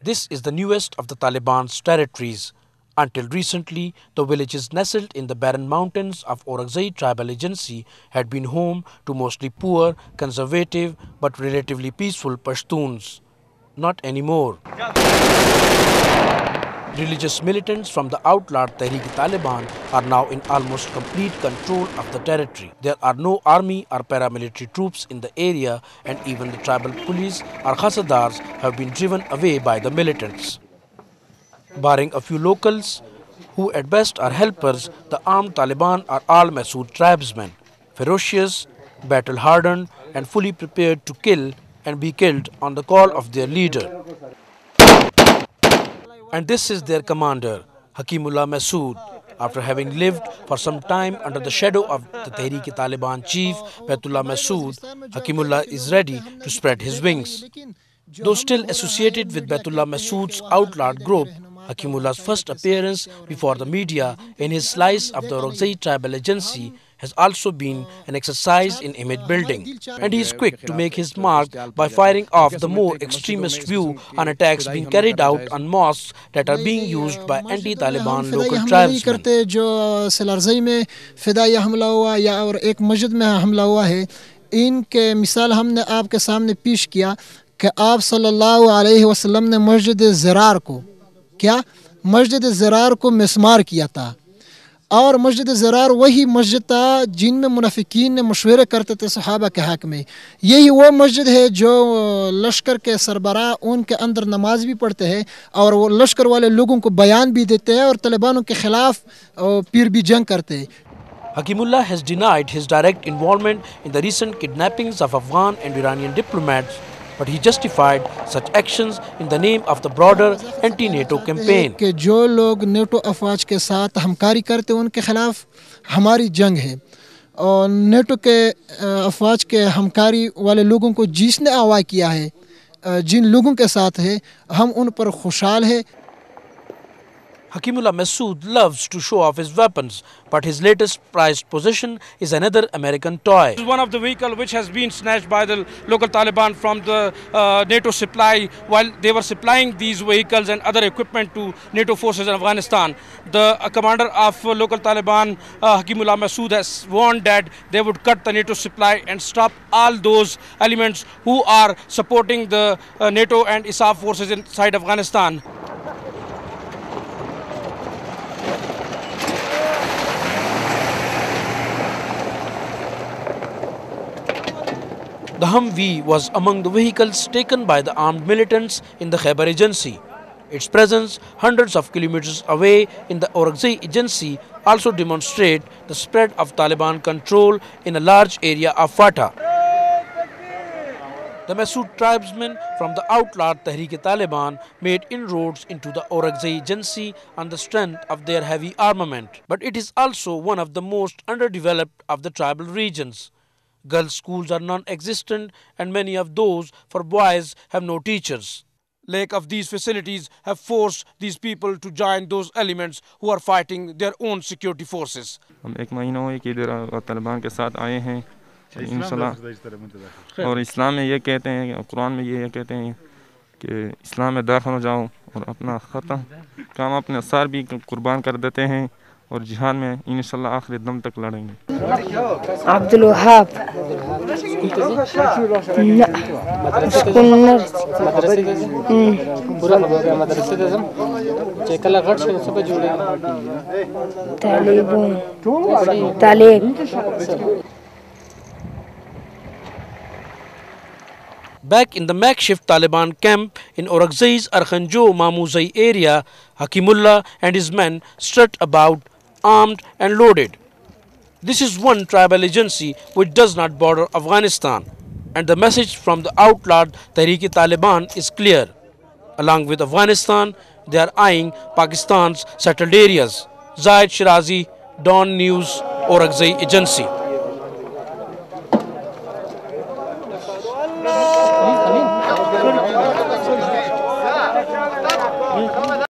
This is the newest of the Taliban's territories. Until recently, the villages nestled in the barren mountains of Orakzai tribal agency had been home to mostly poor, conservative but relatively peaceful Pashtuns. Not anymore. Religious militants from the outlawed Tehreek-e-Taliban are now in almost complete control of the territory. There are no army or paramilitary troops in the area, and even the tribal police or khasadars have been driven away by the militants. Barring a few locals, who at best are helpers, the armed Taliban are all Masood tribesmen, ferocious, battle-hardened and fully prepared to kill and be killed on the call of their leader. And this is their commander, Hakimullah Masood. After having lived for some time under the shadow of the Tehreek-e-Taliban chief, Baitullah Masood, Hakimullah is ready to spread his wings. Though still associated with Baitullah Masood's outlawed group, Hakimullah's first appearance before the media in his slice of the Orakzai tribal agency has also been an exercise in image building, and he is quick to make his mark by firing off the more extremist view on attacks being carried out on mosques that are being used by anti-Taliban local tribesmen. जो सलारज़ई में फिदाई हमला हुआ या और एक मस्जिद में हमला हुआ है, इनके मिसाल हमने आपके सामने पेश किया कि आप सल्लल्लाहु अलैहि वसल्लम ने मस्जिद ज़रार को मिस्मार किया था, और मस्जिद ज़रार वही मस्जिद था जिनमें मुनाफिकीन ने मशवरे करते थे सहाबा के हक़ में। यही वो मस्जिद है जो लश्कर के सरबराह उनके अंदर नमाज भी पढ़ते हैं और वो लश्कर वाले लोगों को बयान भी देते हैं और तालिबानों के खिलाफ फिर भी जंग करते हैं। Hakimullah has denied his direct involvement in the recent kidnappings of Afghan and Iranian diplomats, but he justified such actions in the name of the broader anti-NATO campaign. कि जो लोग नेटो अफवाज के साथ हमकारी करते हैं उनके खिलाफ हमारी जंग है, और नेटो के अफवाज के हमकारी वाले लोगों को जिसने अगवा किया है, जिन लोगों के साथ है, हम उन पर खुशहाल है। Hakimullah Masood loves to show off his weapons, but his latest prized possession is another American toy. This is one of the vehicles which has been snatched by the local Taliban from the NATO supply while they were supplying these vehicles and other equipment to NATO forces in Afghanistan. The commander of local Taliban, Hakimullah Masood, has warned that they would cut the NATO supply and stop all those elements who are supporting the NATO and ISAF forces inside Afghanistan. The Humvee was among the vehicles taken by the armed militants in the Khyber agency. Its presence hundreds of kilometers away in the Orakzai agency also demonstrate the spread of Taliban control in a large area of FATA. The Masood tribesmen from the outlawed Tehreek-e-Taliban made inroads into the Orakzai agency on the strength of their heavy armament. But it is also one of the most underdeveloped of the tribal regions. Girls' schools are non-existent, and many of those for boys have no teachers. Lack of these facilities have forced these people to join those elements who are fighting their own security forces. हम एक महीना हुआ कि इधर तालिबान के साथ आए हैं इंशाल्लाह, और इस्लाम में ये कहते हैं, कुरान में ये कहते हैं कि इस्लाम में दाखिल हो जाओ और अपना ख़त्म काम अपने सार भी कुर्बान कर देते हैं और जिहाद में इंशाल्लाह आखिरी दम तक लड़ेंगे। Abdul Wahab Back in the makeshift Taliban camp in Orakzai's Arkhanjo Mamuzai area, Hakimullah and his men strut about, armed and loaded. This is one tribal agency which does not border Afghanistan, and the message from the outlawed Tehreek-e-Taliban is clear. Along with Afghanistan, they are eyeing Pakistan's settled areas. Zaid Shirazi, Dawn News, Orakzai Agency.